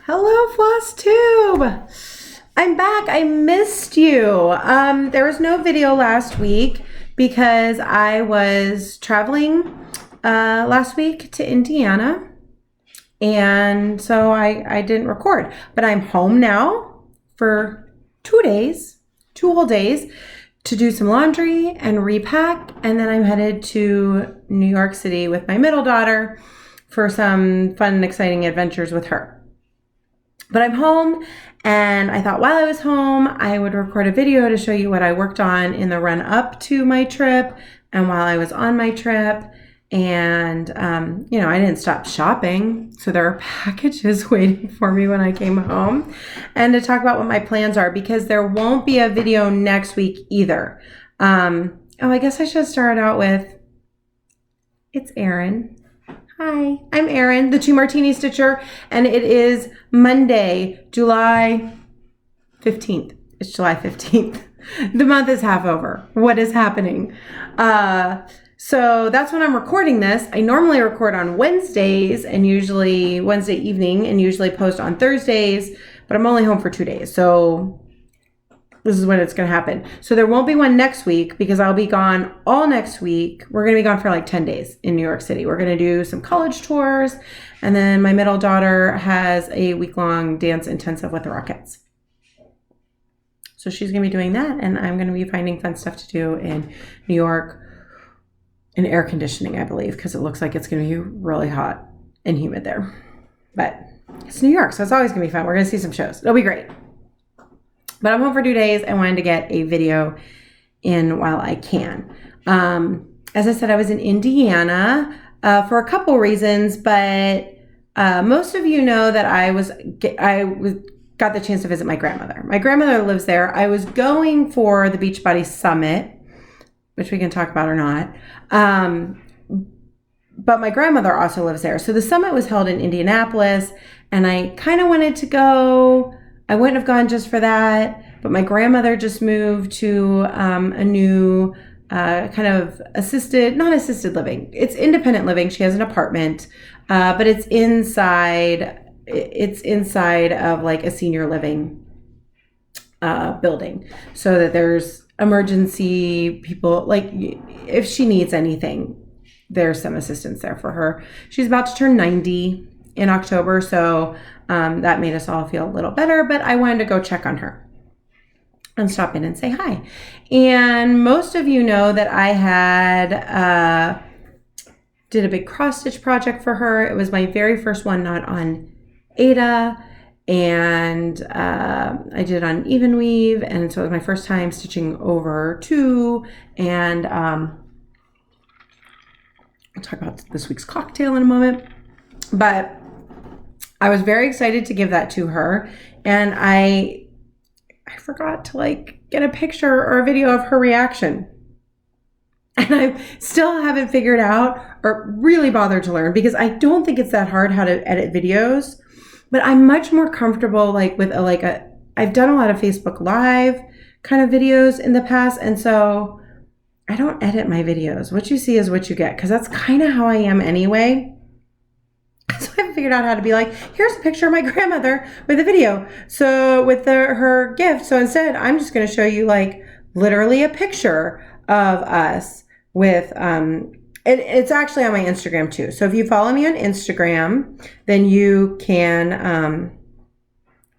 Hello, Flosstube. I'm back. I missed you. There was no video last week because I was traveling last week to Indiana, and so I didn't record. But I'm home now for 2 days, 2 whole days, to do some laundry and repack, and then I'm headed to New York City with my middle daughter for some fun and exciting adventures with her. But I'm home, and I thought while I was home, I would record a video to show you what I worked on in the run up to my trip and while I was on my trip. And, I didn't stop shopping. So there are packages waiting for me when I came home, and to talk about what my plans are, because there won't be a video next week either. I guess I should start out with, it's Erin. Hi, I'm Erin, the 2 Martini Stitcher, and it is Monday, July 15th. It's July 15th. The month is half over. What is happening? So that's when I'm recording this. I normally record on Wednesdays and usually Wednesday evening and usually post on Thursdays, but I'm only home for 2 days. So this is when it's going to happen. So there won't be one next week because I'll be gone all next week. We're going to be gone for like 10 days in New York City. We're going to do some college tours. And then my middle daughter has a week-long dance intensive with the Rockettes. So she's going to be doing that. And I'm going to be finding fun stuff to do in New York in air conditioning, I believe, because it looks like it's going to be really hot and humid there. But it's New York, so it's always going to be fun. We're going to see some shows. It'll be great. But I'm home for 2 days. I wanted to get a video in while I can. As I said, I was in Indiana for a couple reasons, but most of you know that I got the chance to visit my grandmother. My grandmother lives there. I was going for the Beachbody Summit, which we can talk about or not. But my grandmother also lives there. So the summit was held in Indianapolis, and I kind of wanted to go. I wouldn't have gone just for that, but my grandmother just moved to a new kind of not assisted living. It's independent living. She has an apartment, but it's inside of like a senior living building, so that there's emergency people, like if she needs anything, there's some assistance there for her. She's about to turn 90 in October, so that made us all feel a little better, but I wanted to go check on her and stop in and say hi. And most of you know that I had did a big cross stitch project for her. It was my very first one, not on Aida, and I did it on even weave, and so it was my first time stitching over 2, and I'll talk about this week's cocktail in a moment. But I was very excited to give that to her, and I forgot to get a picture or a video of her reaction. And I still haven't figured out or really bothered to learn, because I don't think it's that hard how to edit videos, but I'm much more comfortable with I've done a lot of Facebook Live kind of videos in the past, and so I don't edit my videos. What you see is what you get, because that's kind of how I am anyway. So I figured out how to be like, here's a picture of my grandmother with a video. So with her gift. So instead, I'm just going to show you literally a picture of us with, it's actually on my Instagram too. So if you follow me on Instagram, then you can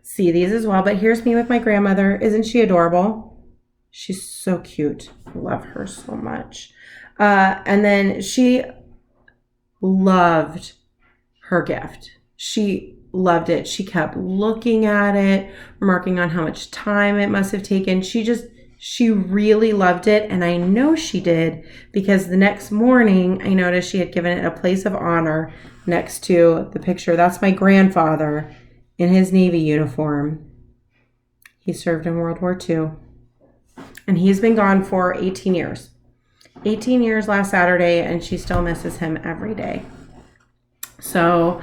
see these as well. But here's me with my grandmother. Isn't she adorable? She's so cute. Love her so much. And then she loved her gift. She loved it. She kept looking at it, remarking on how much time it must have taken. She really loved it. And I know she did, because the next morning I noticed she had given it a place of honor next to the picture. That's my grandfather in his Navy uniform. He served in World War II, and he's been gone for 18 years. 18 years last Saturday, and she still misses him every day. So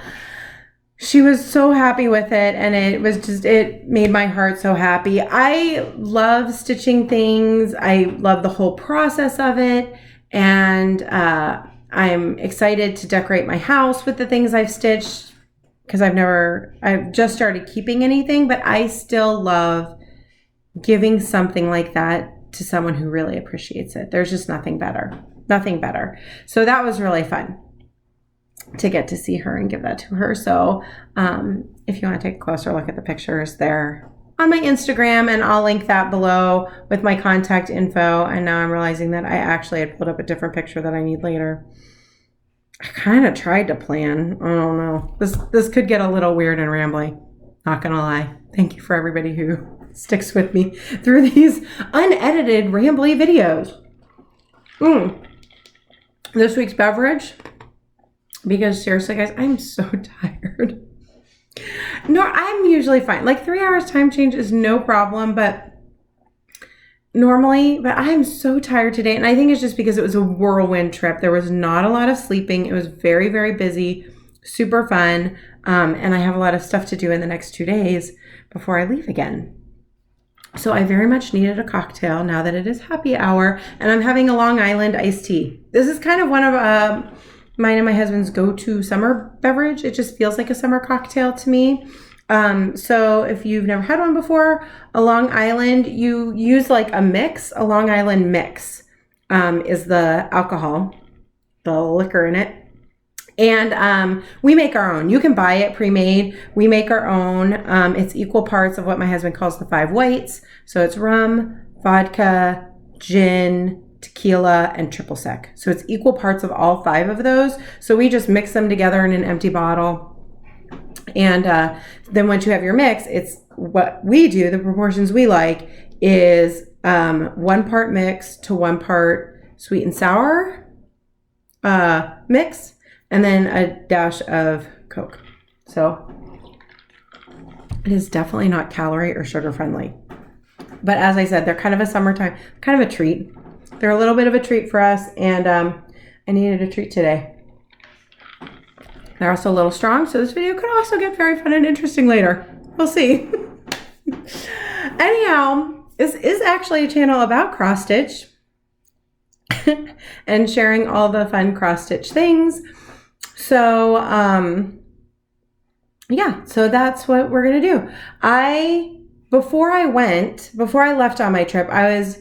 she was so happy with it, and it made my heart so happy. I love stitching things. I love the whole process of it, and I'm excited to decorate my house with the things I've stitched. because I've just started keeping anything, but I still love giving something like that to someone who really appreciates it. There's just nothing better. Nothing better. So that was really fun to get to see her and give that to her. So if you want to take a closer look at the pictures, they're on my Instagram, and I'll link that below with my contact info. And now I'm realizing that I actually had pulled up a different picture that I need later. I kind of tried to plan. I don't know. This could get a little weird and rambly. Not gonna lie. Thank you for everybody who sticks with me through these unedited rambly videos. This week's beverage, because seriously guys, I'm so tired. No, I'm usually fine. Like 3 hours time change is no problem, but I'm so tired today. And I think it's just because it was a whirlwind trip. There was not a lot of sleeping. It was very, very busy, super fun. And I have a lot of stuff to do in the next 2 days before I leave again. So I very much needed a cocktail now that it is happy hour, and I'm having a Long Island iced tea. This is kind of one of mine and my husband's go-to summer beverage. It just feels like a summer cocktail to me. So if you've never had one before, a Long Island, you use like a mix. A Long Island mix is the alcohol, the liquor in it. And we make our own. You can buy it pre-made. We make our own. It's equal parts of what my husband calls the 5 whites. So it's rum, vodka, gin, tequila, and triple sec. So it's equal parts of all 5 of those. So we just mix them together in an empty bottle. And then once you have your mix, it's what we do, the proportions we like is 1 part mix to 1 part sweet and sour mix, and then a dash of Coke. So it is definitely not calorie or sugar friendly. But as I said, they're kind of a summertime, kind of a treat. They're a little bit of a treat for us, and I needed a treat today. They're also a little strong, so this video could also get very fun and interesting later. We'll see. Anyhow, this is actually a channel about cross stitch and sharing all the fun cross stitch things. So, yeah, so that's what we're going to do. Before I left on my trip, I was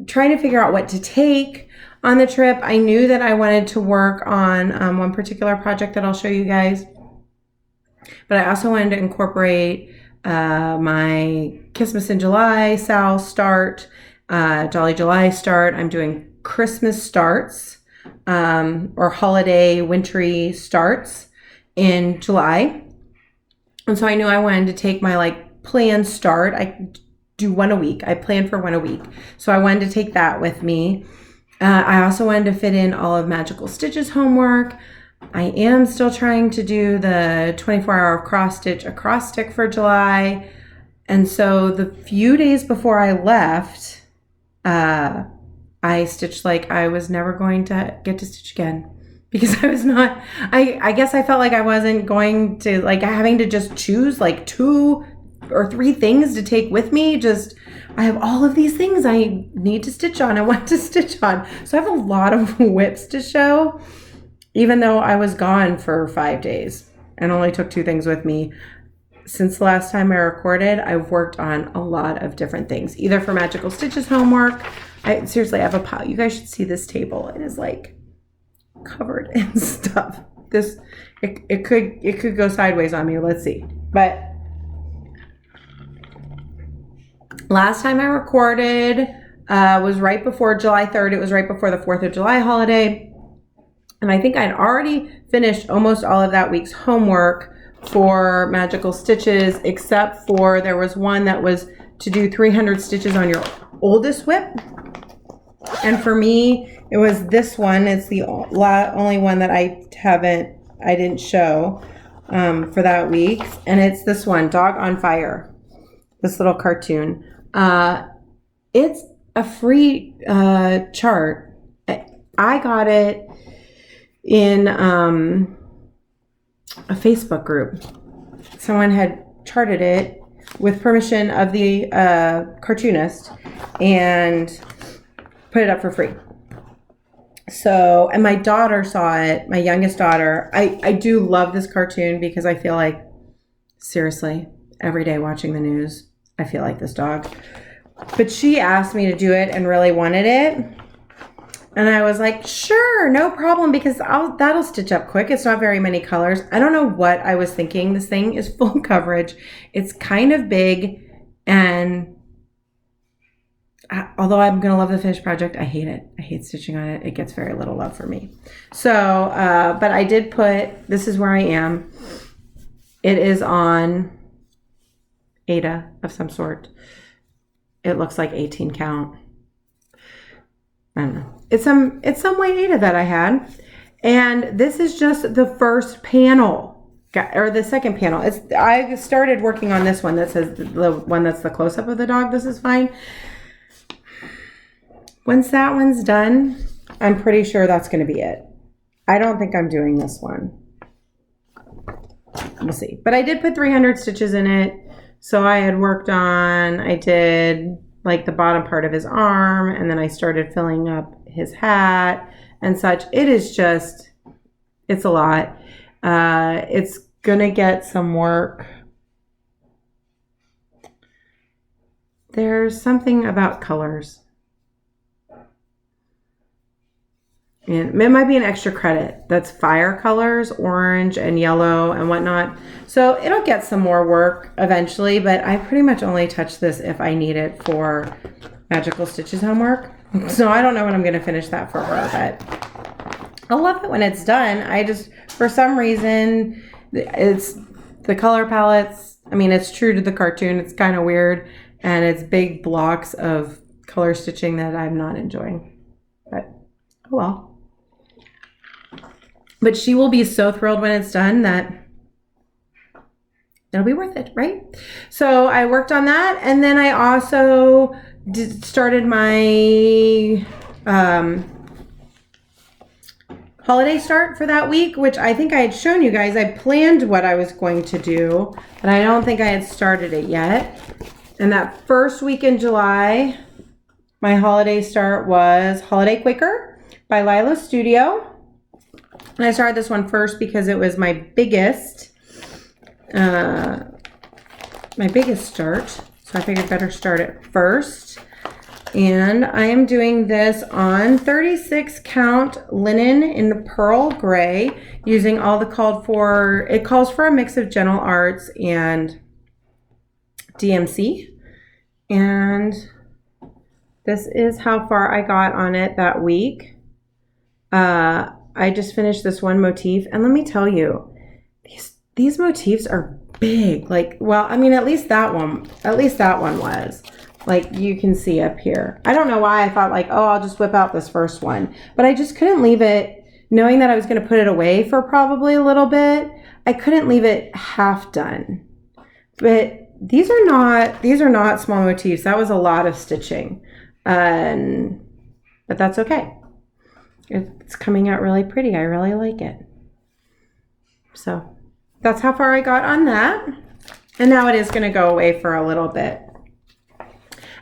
trying to figure out what to take on the trip. I knew that I wanted to work on one particular project that I'll show you guys, but I also wanted to incorporate my Christmas in July, Sal start, Jolly July start. I'm doing Christmas starts or holiday wintry starts in July. And so I knew I wanted to take my planned start. I do 1 a week. I plan for 1 a week. So I wanted to take that with me. I also wanted to fit in all of Magical Stitch's homework. I am still trying to do the 24-hour cross stitch acrostic for July. And so the few days before I left, I stitched like I was never going to get to stitch again, because I was not, I guess I felt like I wasn't going to, having to just choose 2 or 3 things to take with me. I have all of these things I need to stitch on, I want to stitch on. So I have a lot of WIPs to show, even though I was gone for 5 days and only took 2 things with me. Since the last time I recorded, I've worked on a lot of different things, either for Magical Stitch's homework. Seriously, I have a pile. You guys should see this table. It is covered in stuff. It could go sideways on me. Let's see. But last time I recorded was right before July 3rd. It was right before the 4th of July holiday. And I think I'd already finished almost all of that week's homework for Magical Stitches, except for there was one that was to do 300 stitches on your oldest WIP. And for me, it was this one. It's the only one that I didn't show for that week. And it's this one, Dog on Fire. This little cartoon. It's a free chart. I got it in a Facebook group. Someone had charted it with permission of the cartoonist and put it up for free. So, and my daughter saw it, my youngest daughter. I do love this cartoon because I feel like, seriously, every day watching the news, I feel like this dog. But she asked me to do it and really wanted it. And I was like, sure, no problem, because that'll stitch up quick. It's not very many colors. I don't know what I was thinking. This thing is full coverage. It's kind of big. And although I'm going to love the fish project, I hate it. I hate stitching on it. It gets very little love for me. So, but I did put, this is where I am. It is on Aida of some sort. It looks like 18 count. I don't know. It's some White Aida that I had. And this is just the first panel, or the second panel. I started working on this one that says the one that's the close-up of the dog. This is fine. Once that one's done, I'm pretty sure that's going to be it. I don't think I'm doing this one. We'll see. But I did put 300 stitches in it. So I had worked on, I did like the bottom part of his arm, and then I started filling up his hat and such. It is just, it's a lot. It's gonna get some work. There's something about colors. And it might be an extra credit. That's fire colors, orange and yellow and whatnot. So it'll get some more work eventually, but I pretty much only touch this if I need it for Magical Stitches homework. So I don't know when I'm going to finish that for her, but I love it when it's done. I just, for some reason, it's the color palettes. I mean, it's true to the cartoon. It's kind of weird, and it's big blocks of color stitching that I'm not enjoying, but oh well. But she will be so thrilled when it's done that it'll be worth it, right? So I worked on that, and then I also started my holiday start for that week, which I think I had shown you guys. I planned what I was going to do, but I don't think I had started it yet. And that first week in July, my holiday start was Holiday Quaker by Lila Studio. And I started this one first because it was my biggest start. So I figured better start it first. And I am doing this on 36 count linen in the Pearl Gray, using all the it calls for a mix of Gentle Arts and DMC. And this is how far I got on it that week. I just finished this one motif, and let me tell you, these motifs are big. Like, well, I mean, at least that one was. Like, you can see up here. I don't know why I thought like, oh, I'll just whip out this first one, but I just couldn't leave it, knowing that I was going to put it away for probably a little bit. I couldn't leave it half done. But these are not small motifs. That was a lot of stitching, but that's okay. It's coming out really pretty. I really like it. So that's how far I got on that. And now it is going to go away for a little bit.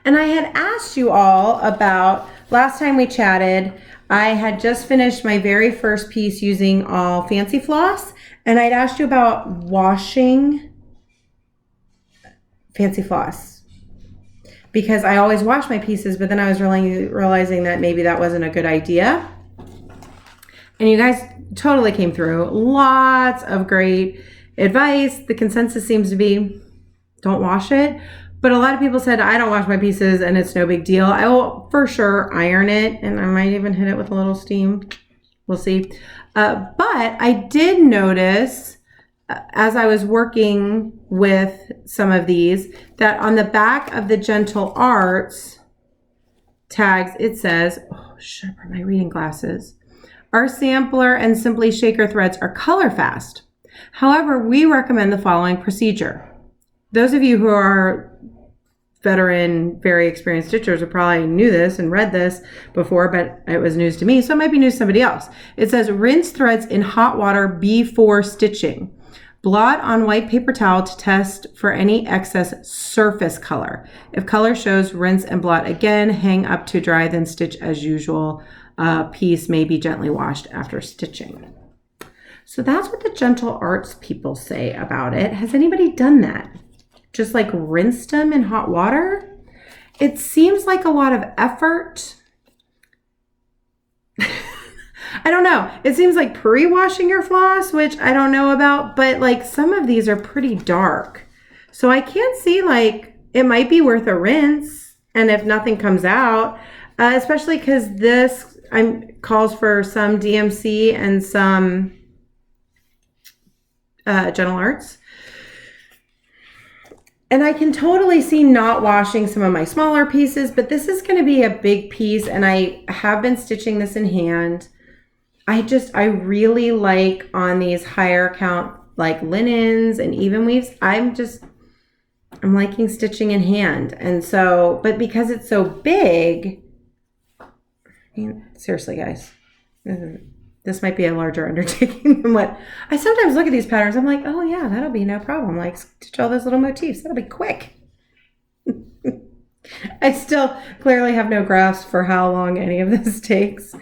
And I had asked you all about, last time we chatted, I had just finished my very first piece using all fancy floss. And I'd asked you about washing fancy floss, because I always wash my pieces, but then I was really realizing that maybe that wasn't a good idea. And you guys totally came through. Lots of great advice. The consensus seems to be, don't wash it. But a lot of people said, I don't wash my pieces and it's no big deal. I will for sure iron it, and I might even hit it with a little steam. We'll see. But I did notice, as I was working with some of these, that on the back of the Gentle Arts tags, it says, oh, should I put my reading glasses? Our sampler and Simply Shaker threads are color fast. However, we recommend the following procedure. Those of you who are veteran, very experienced stitchers who probably knew this and read this before, but it was news to me, so it might be news to somebody else. It says rinse threads in hot water before stitching. Blot on white paper towel to test for any excess surface color. If color shows, rinse and blot again, hang up to dry, then stitch as usual. piece may be gently washed after stitching. So that's what the Gentle Arts people say about it. Has anybody done that? Just like rinsed them in hot water? It seems like a lot of effort. I don't know. It seems like pre-washing your floss, which I don't know about, but like some of these are pretty dark. So I can't see, like, it might be worth a rinse. And if nothing comes out, especially because this calls for some DMC and some Gentle Arts. And I can totally see not washing some of my smaller pieces, but this is going to be a big piece, and I have been stitching this in hand. I really like on these higher count, like linens and even weaves, I'm liking stitching in hand. And so, but because it's so big, I mean, seriously guys, this might be a larger undertaking than what I sometimes look at these patterns. I'm like, oh yeah, that'll be no problem. Like stitch all those little motifs. That'll be quick. I still clearly have no grasp for how long any of this takes.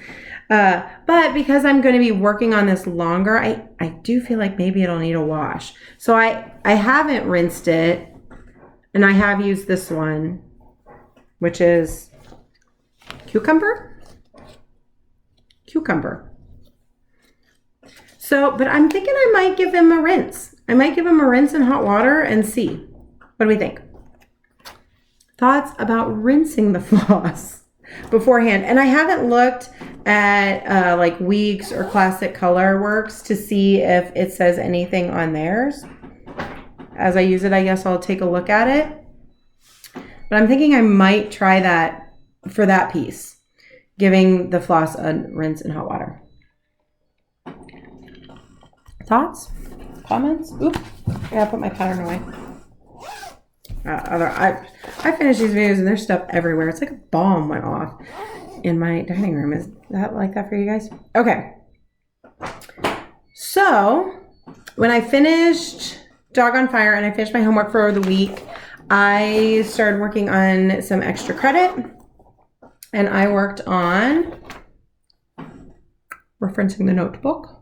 But because I'm going to be working on this longer, I do feel like maybe it'll need a wash. So I haven't rinsed it, and I have used this one, which is cucumber. So, but I'm thinking I might give him a rinse. I might give him a rinse in hot water and see. What do we think? Thoughts about rinsing the floss beforehand. And I haven't looked at like Weeks or Classic Color Works to see if it says anything on theirs. As I use it, I guess I'll take a look at it. But I'm thinking I might try that for that piece, giving the floss a rinse in hot water. Thoughts? Comments? Oop, I gotta put my pattern away. I finish these videos and there's stuff everywhere. It's like a bomb went off in my dining room. Is that like that for you guys? Okay. So when I finished Dog on Fire and I finished my homework for the week, I started working on some extra credit, and I worked on referencing the notebook.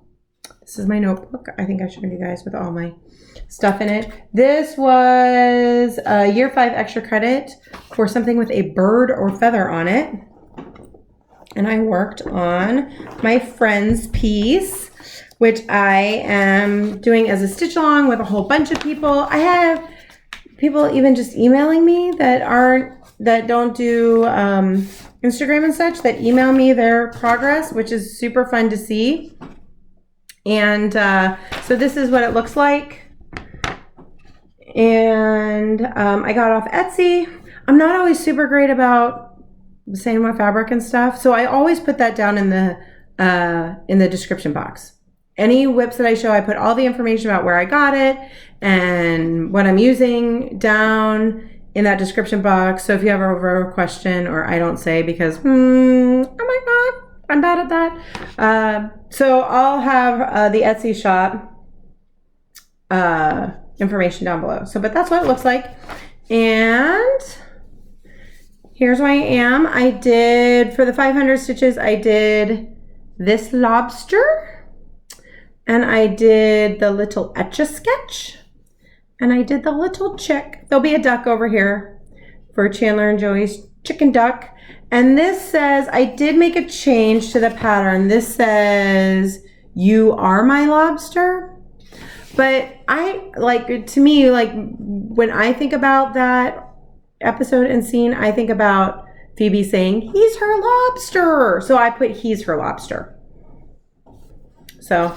This is my notebook. I think I showed you guys with all my stuff in it. This was a year 5 extra credit for something with a bird or feather on it. And I worked on my friend's piece, which I am doing as a stitch along with a whole bunch of people. I have people even just emailing me that don't do Instagram and such, that email me their progress, which is super fun to see. And so this is what it looks like. And I got off Etsy. I'm not always super great about saying what fabric and stuff, so I always put that down in the description box. Any WIPs that I show, I put all the information about where I got it and what I'm using down in that description box. So if you have a question or I don't say because, oh my God, I'm bad at that. So I'll have the Etsy shop information down below. So, but that's what it looks like. And here's where I am. I did, for the 500 stitches, I did this lobster, and I did the little Etch-a-Sketch, and I did the little chick. There'll be a duck over here for Chandler and Joey's chicken duck. And this says, I did make a change to the pattern. This says, "You are my lobster." But to me, like when I think about that episode and scene, I think about Phoebe saying, "He's her lobster." So I put "he's her lobster." So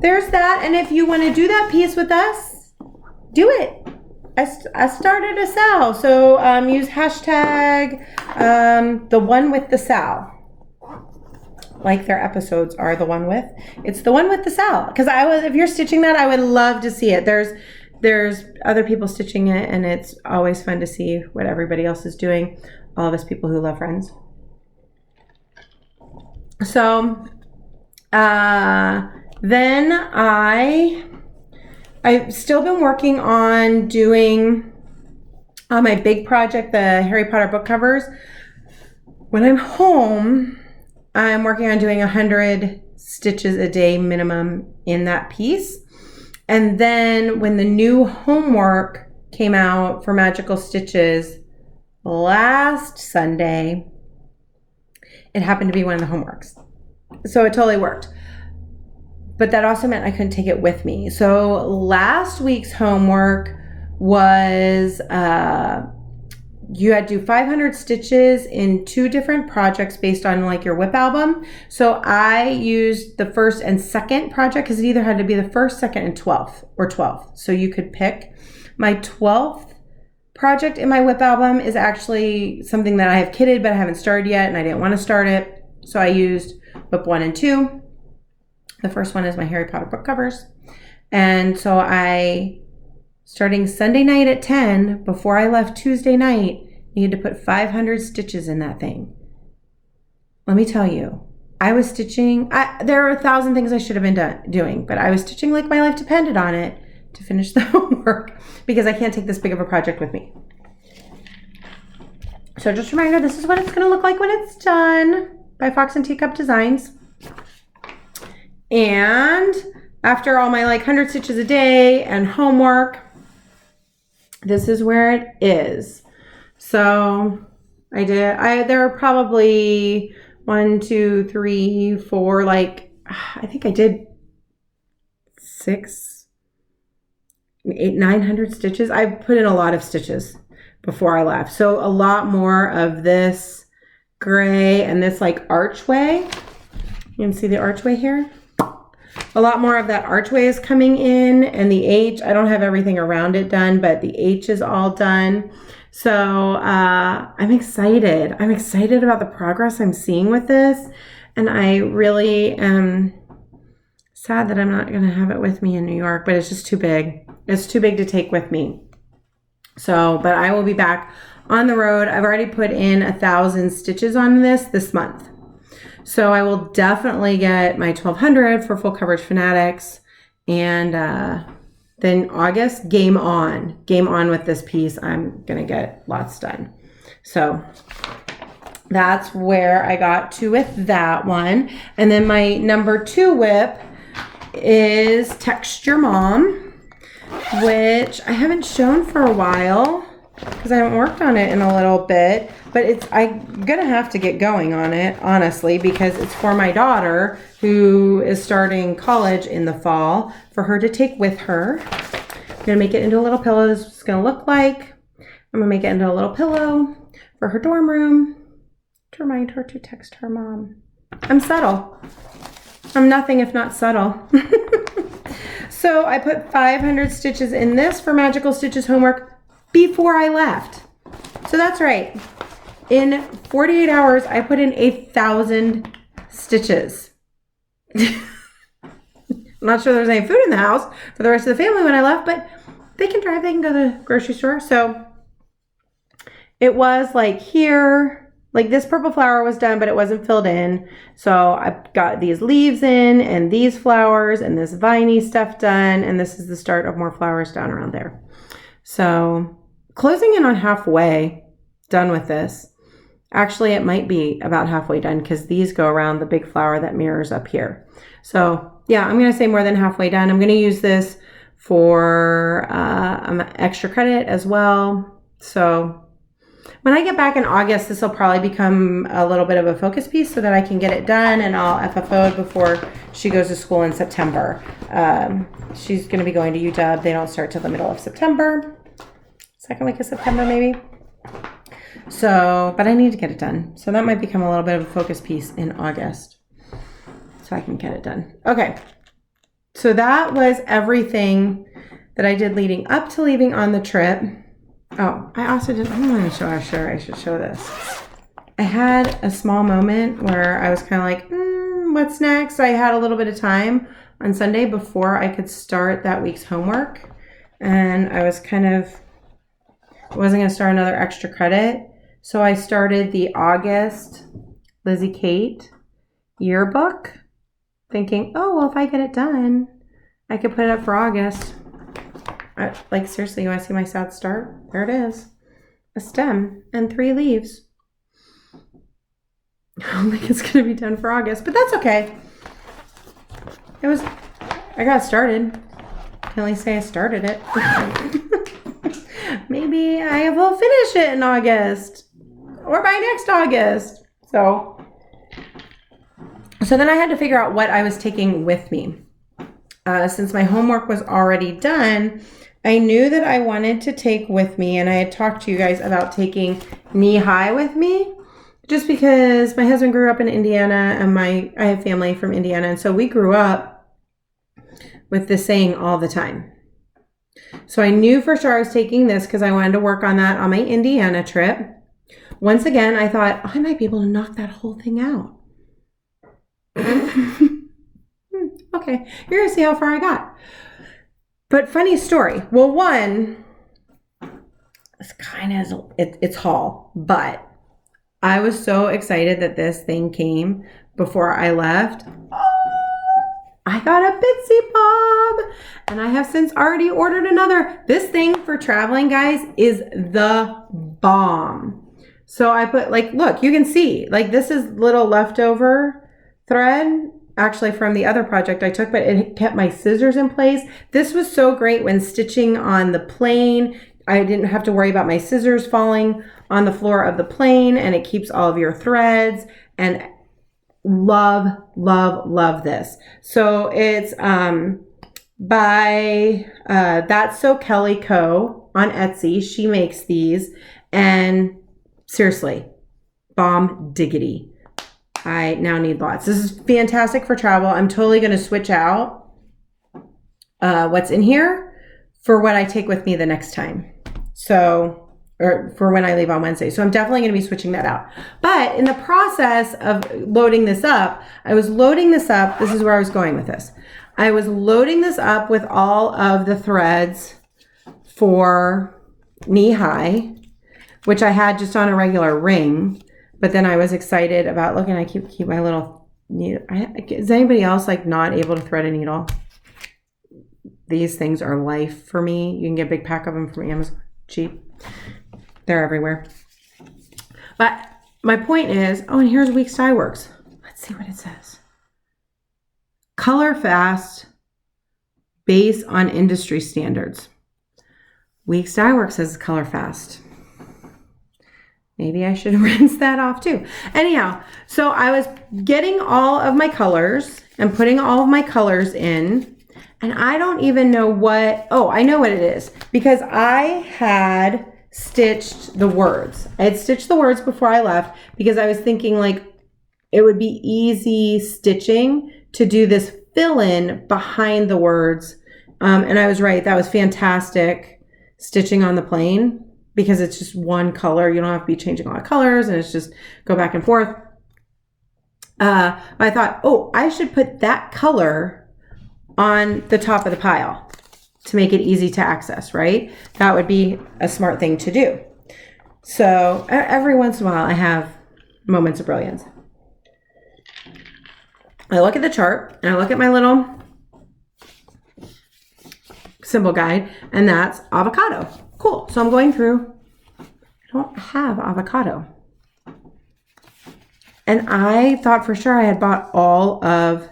there's that. And if you want to do that piece with us, do it. I started a Sal, so use hashtag the one with the Sal, like their episodes are the one with. It's the one with the Sal, because if you're stitching that, I would love to see it. There's other people stitching it, and it's always fun to see what everybody else is doing. All of us people who love Friends. So then I've still been working on doing my big project, the Harry Potter book covers. When I'm home, I'm working on doing 100 stitches a day minimum in that piece. And then when the new homework came out for Magical Stitches last Sunday, it happened to be one of the homeworks. So it totally worked. But that also meant I couldn't take it with me. So last week's homework was you had to do 500 stitches in 2 different projects based on like your WIP album. So I used the first and second project because it either had to be the first, second, and 12th or 12th. So you could pick. My 12th project in my WIP album is actually something that I have kitted, but I haven't started yet and I didn't want to start it. So I used WIP 1 and 2. The first one is my Harry Potter book covers. And so starting Sunday night at 10, before I left Tuesday night, needed to put 500 stitches in that thing. Let me tell you, I was stitching. There are 1,000 things I should have been doing, but I was stitching like my life depended on it to finish the homework because I can't take this big of a project with me. So just a reminder, this is what it's going to look like when it's done by Fox and Teacup Designs. And after all my like 100 stitches a day and homework, this is where it is. So there are probably 1, 2, 3, 4, like, I think I did 6, 8, 900 stitches. I put in a lot of stitches before I left. So a lot more of this gray and this like archway. You can see the archway here. A lot more of that archway is coming in, and the H, I don't have everything around it done, but the H is all done. So I'm excited. I'm excited about the progress I'm seeing with this, and I really am sad that I'm not going to have it with me in New York, but it's just too big. It's too big to take with me. So, but I will be back on the road. I've already put in 1,000 stitches on this month. So I will definitely get my 1,200 for Full Coverage Fanatics. And then August, game on. Game on with this piece. I'm going to get lots done. So that's where I got to with that one. And then my number 2 WIP is Texture Mom, which I haven't shown for a while because I haven't worked on it in a little bit. But I'm going to have to get going on it, honestly, because it's for my daughter who is starting college in the fall for her to take with her. I'm going to make it into a little pillow. This is what it's going to look like. I'm going to make it into a little pillow for her dorm room to remind her to text her mom. I'm subtle. I'm nothing if not subtle. So I put 500 stitches in this for Magical Stitches homework before I left. So that's right. In 48 hours, I put in 1,000 stitches. I'm not sure there's any food in the house for the rest of the family when I left, but they can drive, they can go to the grocery store. So it was like here, like this purple flower was done, but it wasn't filled in. So I've got these leaves in and these flowers and this viney stuff done. And this is the start of more flowers down around there. So closing in on halfway done with this. Actually, it might be about halfway done because these go around the big flower that mirrors up here. So yeah, I'm going to say more than halfway done. I'm going to use this for extra credit as well. So when I get back in August, this will probably become a little bit of a focus piece so that I can get it done and I'll FFO before she goes to school in September. She's going to be going to UW. They don't start till the middle of September. Second week of September, maybe. So, but I need to get it done. So that might become a little bit of a focus piece in August. So I can get it done. Okay. So that was everything that I did leading up to leaving on the trip. Oh, I also did, I'm going to show, I should show this. I had a small moment where I was kind of like, what's next? I had a little bit of time on Sunday before I could start that week's homework. And I was kind of, wasn't going to start another extra credit. So I started the August Lizzie Kate yearbook thinking, oh, well, if I get it done, I could put it up for August. Like, seriously, you want to see my sad start? There it is. A stem and 3 leaves. I don't think it's going to be done for August, but that's okay. I got started. Can only say I started it. Maybe I will finish it in August or by next August. So then I had to figure out what I was taking with me. Since my homework was already done, I knew that I wanted to take with me, and I had talked to you guys about taking knee high with me, just because my husband grew up in Indiana and I have family from Indiana. And so we grew up with this saying all the time. So I knew for sure I was taking this because I wanted to work on that on my Indiana trip. Once again, I thought, I might be able to knock that whole thing out. Okay, you're going to see how far I got. But funny story. Well, one, it's kind of, it's haul, but I was so excited that this thing came before I left. I got a Bitsy Bob, and I have since already ordered another. This thing for traveling, guys, is the bomb. So I put, like, look, you can see, like, this is little leftover thread, actually from the other project I took, but it kept my scissors in place. This was so great when stitching on the plane. I didn't have to worry about my scissors falling on the floor of the plane, and it keeps all of your threads, and love, love, love this. So it's by That's So Kelly Co. on Etsy. She makes these, and seriously, bomb diggity. I now need lots. This is fantastic for travel. I'm totally going to switch out what's in here for what I take with me the next time. So, or for when I leave on Wednesday. So I'm definitely going to be switching that out. But in the process of loading this up, I was loading this up. This is where I was going with this. I was loading this up with all of the threads for knee high, which I had just on a regular ring. But then I was excited about, look, and I keep my little needle. Is anybody else like not able to thread a needle? These things are life for me. You can get a big pack of them from Amazon. Cheap. They're everywhere. But my point is, oh, and here's Weeks Dye Works. Let's see what it says. Color fast, base on industry standards. Weeks Dye Works says color fast. Maybe I should rinse that off too. Anyhow, so I was getting all of my colors and putting all of my colors in, and I don't even know what, oh, I know what it is, because I had stitched the words. I had stitched the words before I left because I was thinking like it would be easy stitching to do this fill-in behind the words. And I was right. That was fantastic stitching on the plane, because it's just one color. You don't have to be changing a lot of colors, and it's just go back and forth. I thought, oh, I should put that color on the top of the pile to make it easy to access, right? That would be a smart thing to do. So every once in a while, I have moments of brilliance. I look at the chart, and I look at my little symbol guide, and that's avocado. Cool. So I'm going through. I don't have avocado. And I thought for sure I had bought all of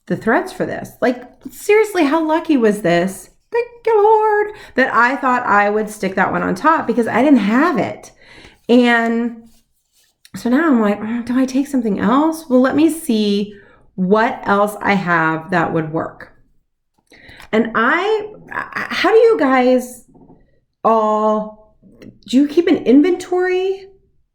the threads for this. Like, seriously, how lucky was this? Thank you, Lord, that I thought I would stick that one on top because I didn't have it. And so now I'm like, do I take something else? Well, let me see what else I have that would work. And how do you guys do you keep an inventory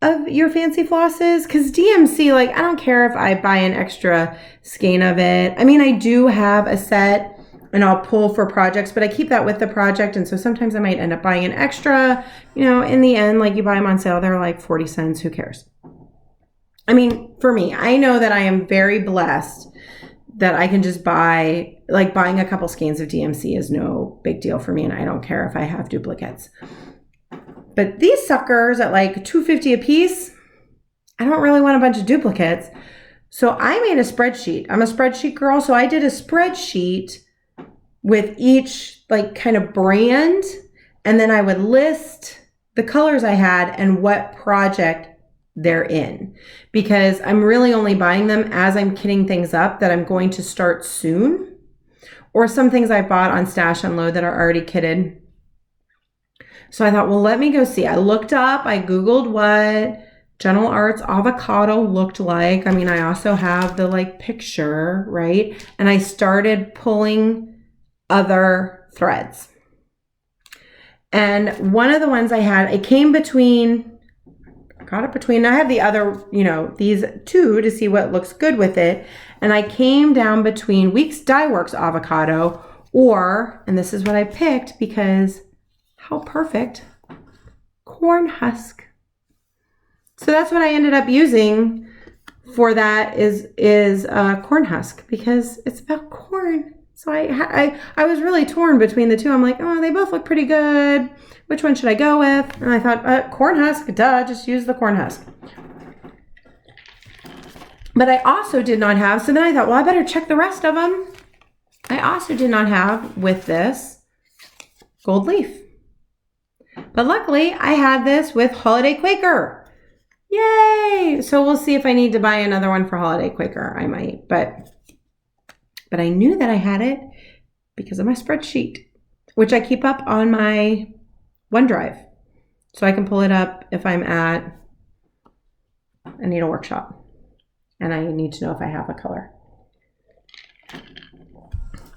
of your fancy flosses? Because DMC, like, I don't care if I buy an extra skein of it. I mean, I do have a set and I'll pull for projects, but I keep that with the project. And so sometimes I might end up buying an extra, you know, in the end, like you buy them on sale, they're like 40 cents. Who cares? I mean, for me, I know that I am very blessed that I can just buy, like buying a couple skeins of DMC is no big deal for me. And I don't care if I have duplicates. But these suckers at like $2.50 a piece, I don't really want a bunch of duplicates. So I made a spreadsheet. I'm a spreadsheet girl. So I did a spreadsheet with each like kind of brand. And then I would list the colors I had and what project they're in, because I'm really only buying them as I'm kitting things up that I'm going to start soon, or some things I bought on Stash Unload that are already kitted. So I thought, well, let me go see. I looked up, I Googled what Gentle Arts avocado looked like. I mean, I also have the like picture, right? And I started pulling other threads. And one of the ones I had, it came between, I got it between, I have the other, you know, these two to see what looks good with it. And I came down between Weeks Dye Works avocado or, and this is what I picked because how perfect, corn husk. So that's what I ended up using for that is corn husk because it's about corn. So I was really torn between the two. I'm like, oh, they both look pretty good. Which one should I go with? And I thought, corn husk, duh, just use the corn husk. But I also did not have, so then I thought, well, I better check the rest of them. I also did not have with this gold leaf. But luckily, I had this with Holiday Quaker. Yay! So we'll see if I need to buy another one for Holiday Quaker. I might, but I knew that I had it because of my spreadsheet, which I keep up on my OneDrive. So I can pull it up if I'm at a needle workshop and I need to know if I have a color.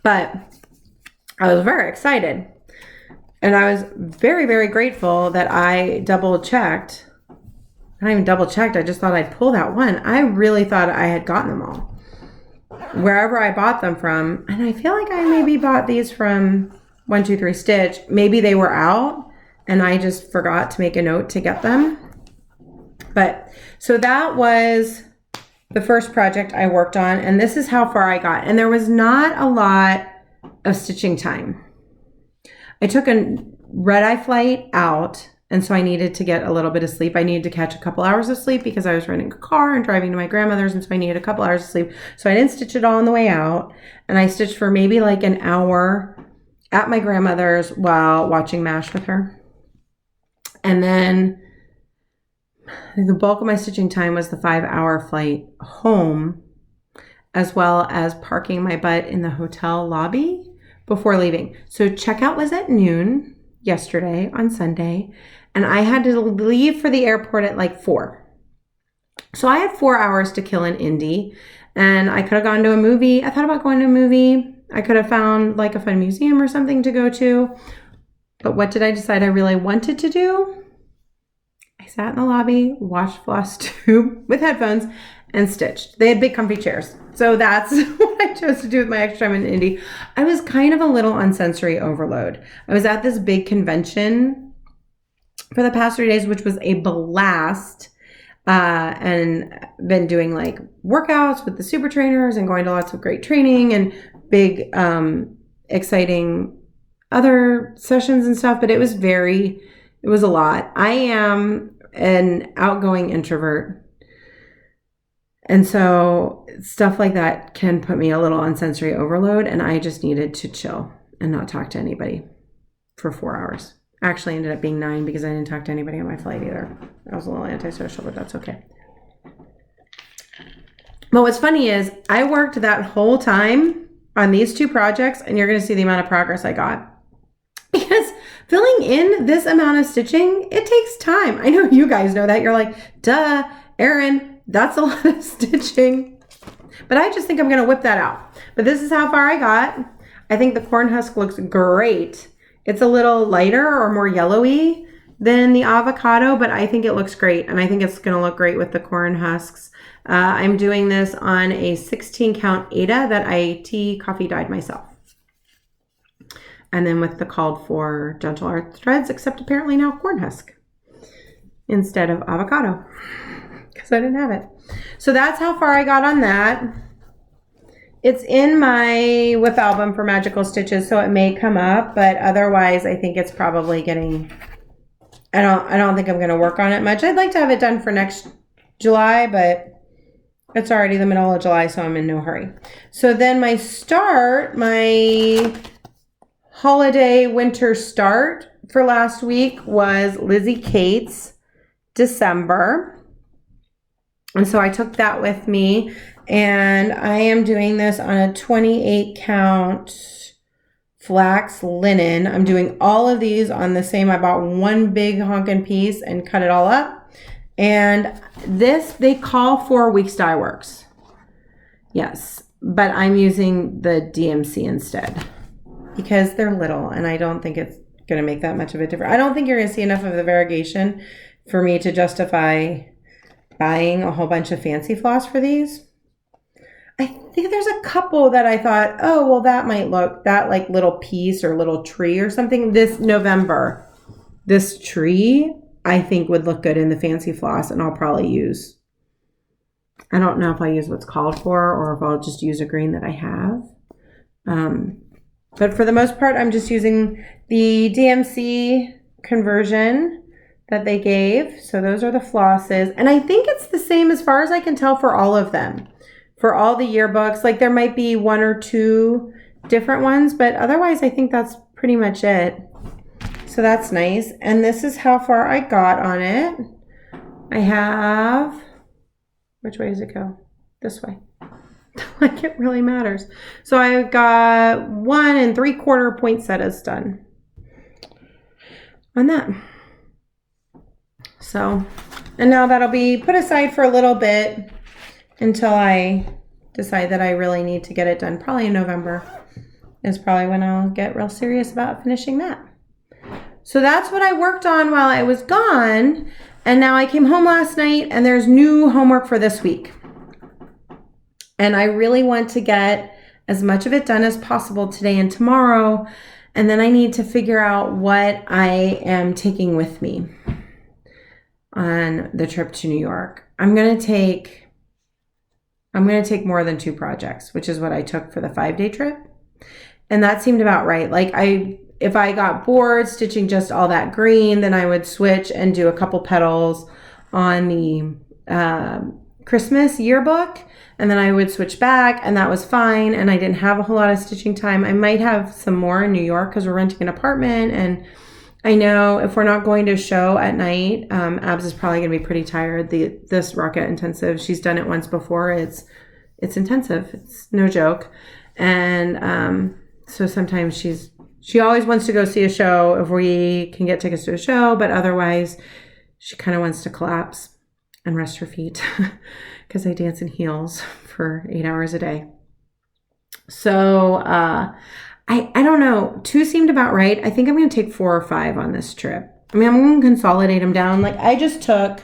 But I was very excited. And I was very, very grateful that I double checked. Not even double checked. I just thought I'd pull that one. I really thought I had gotten them all. Wherever I bought them from. And I feel like I maybe bought these from 123 Stitch. Maybe they were out and I just forgot to make a note to get them. But so that was the first project I worked on. And this is how far I got. And there was not a lot of stitching time. I took a red-eye flight out, and so I needed to get a little bit of sleep. I needed to catch a couple hours of sleep because I was renting a car and driving to my grandmother's, and so I needed a couple hours of sleep. So I didn't stitch it all on the way out, and I stitched for maybe like an hour at my grandmother's while watching MASH with her. And then the bulk of my stitching time was the 5-hour flight home, as well as parking my butt in the hotel lobby before leaving. So checkout was at noon yesterday on Sunday, and I had to leave for the airport at like 4. So I had 4 hours to kill in Indy, and I could have gone to a movie. I thought about going to a movie. I could have found like a fun museum or something to go to. But what did I decide I really wanted to do? I sat in the lobby, watched Flosstube with headphones, and stitched. They had big comfy chairs. So that's what I chose to do with my extra time in Indy. I was kind of a little on sensory overload. I was at this big convention for the past 3 days, which was a blast. And been doing like workouts with the super trainers and going to lots of great training and big, exciting other sessions and stuff. But it was a lot. I am an outgoing introvert. And so stuff like that can put me a little on sensory overload, and I just needed to chill and not talk to anybody for 4 hours. Actually ended up being 9 because I didn't talk to anybody on my flight either. I was a little antisocial, but that's okay. But what's funny is I worked that whole time on these 2 projects, and you're going to see the amount of progress I got. Because filling in this amount of stitching, it takes time. I know you guys know that. You're like, duh, Erin, that's a lot of stitching. But I just think I'm going to whip that out. But this is how far I got. I think the corn husk looks great. It's a little lighter or more yellowy than the avocado, but I think it looks great. And I think it's going to look great with the corn husks. I'm doing this on a 16 count Aida that I tea coffee dyed myself. And then with the called for Gentle Arts threads, except apparently now corn husk instead of avocado. Because I didn't have it. So that's how far I got on that. It's in my WIP album for Magical Stitches, so it may come up, but otherwise I think it's probably getting, I don't think I'm going to work on it much. I'd like to have it done for next July, but it's already the middle of July, so I'm in no hurry. So then my holiday winter start for last week was Lizzie Kate's December. And so I took that with me, and I am doing this on a 28 count flax linen. I'm doing all of these on the same. I bought one big honkin' piece and cut it all up. And this, they call for Weeks Dye Works. Yes, but I'm using the DMC instead because they're little and I don't think it's going to make that much of a difference. I don't think you're going to see enough of the variegation for me to justify buying a whole bunch of fancy floss for these. I think there's a couple that I thought, oh, well, that might look, that like little piece or little tree or something this November. This tree, I think would look good in the fancy floss, and I'll probably use, I don't know if I use what's called for or if I'll just use a green that I have. But for the most part, I'm just using the DMC conversion that they gave. So those are the flosses. And I think it's the same as far as I can tell for all of them. For all the yearbooks, like there might be one or two different ones, but otherwise I think that's pretty much it. So that's nice. And this is how far I got on it. I have, which way does it go? This way. Like it really matters. So I've got 1 3/4 poinsettias done on that. So, and now that'll be put aside for a little bit until I decide that I really need to get it done. Probably in November is probably when I'll get real serious about finishing that. So that's what I worked on while I was gone. And now I came home last night and there's new homework for this week. And I really want to get as much of it done as possible today and tomorrow. And then I need to figure out what I am taking with me on the trip to New York. I'm going to take more than 2 projects, which is what I took for the 5-day trip. And that seemed about right. Like if I got bored stitching just all that green, then I would switch and do a couple petals on the Christmas yearbook. And then I would switch back, and that was fine. And I didn't have a whole lot of stitching time. I might have some more in New York because we're renting an apartment. And I know if we're not going to a show at night, Abs is probably going to be pretty tired. This rocket intensive, she's done it once before. It's intensive. It's no joke. And so sometimes she always wants to go see a show if we can get tickets to a show, but otherwise she kind of wants to collapse and rest her feet because I dance in heels for 8 hours a day. So I don't know. 2 seemed about right. I think I'm going to take 4 or 5 on this trip. I mean, I'm going to consolidate them down. Like I just took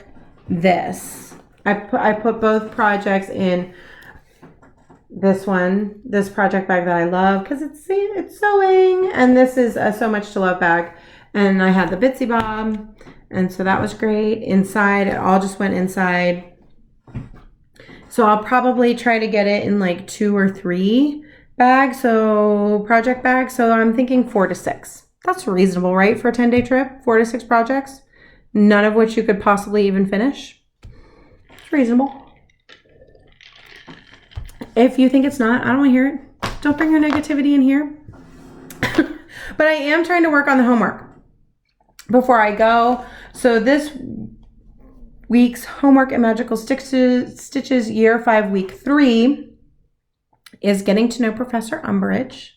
this. I put both projects in this project bag that I love because it's sewing, and this is a So Much to Love bag. And I had the Bitsy Bob, and so that was great. Inside, it all just went inside. So I'll probably try to get it in like 2 or 3 bags, so project bags. So I'm thinking 4 to 6. That's reasonable, right? For a 10-day trip, 4 to 6 projects, none of which you could possibly even finish. It's reasonable. If you think it's not, I don't want to hear it. Don't bring your negativity in here. But I am trying to work on the homework before I go. So this week's homework in Magical Stitches Year 5, Week 3 is getting to know Professor Umbridge,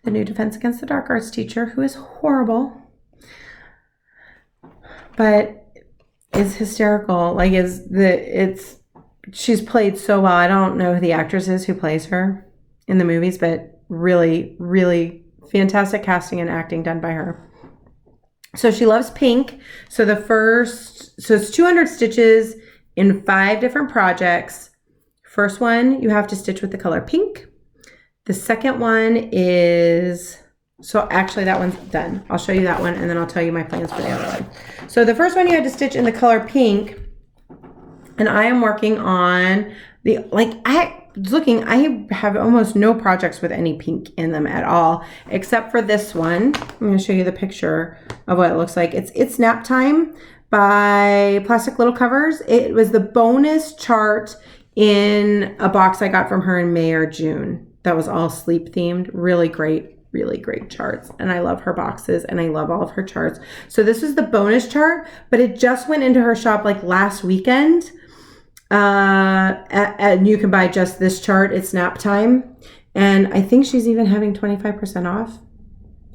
the new Defense Against the Dark Arts teacher, who is horrible, but is hysterical. Like she's played so well. I don't know who the actress is who plays her in the movies, but really, really fantastic casting and acting done by her. So she loves pink. So it's 200 stitches in 5 different projects. First one, you have to stitch with the color pink. The second one is, so actually that one's done. I'll show you that one and then I'll tell you my plans for the other one. So the first one you had to stitch in the color pink, and I am working on I have almost no projects with any pink in them at all, except for this one. I'm going to show you the picture of what it looks like. It's Nap Time by Plastic Little Covers. It was the bonus chart in a box I got from her in May or June. That was all sleep themed. Really great charts. And I love her boxes and I love all of her charts. So this is the bonus chart, but it just went into her shop like last weekend. And you can buy just this chart. It's nap time. And I think she's even having 25% off.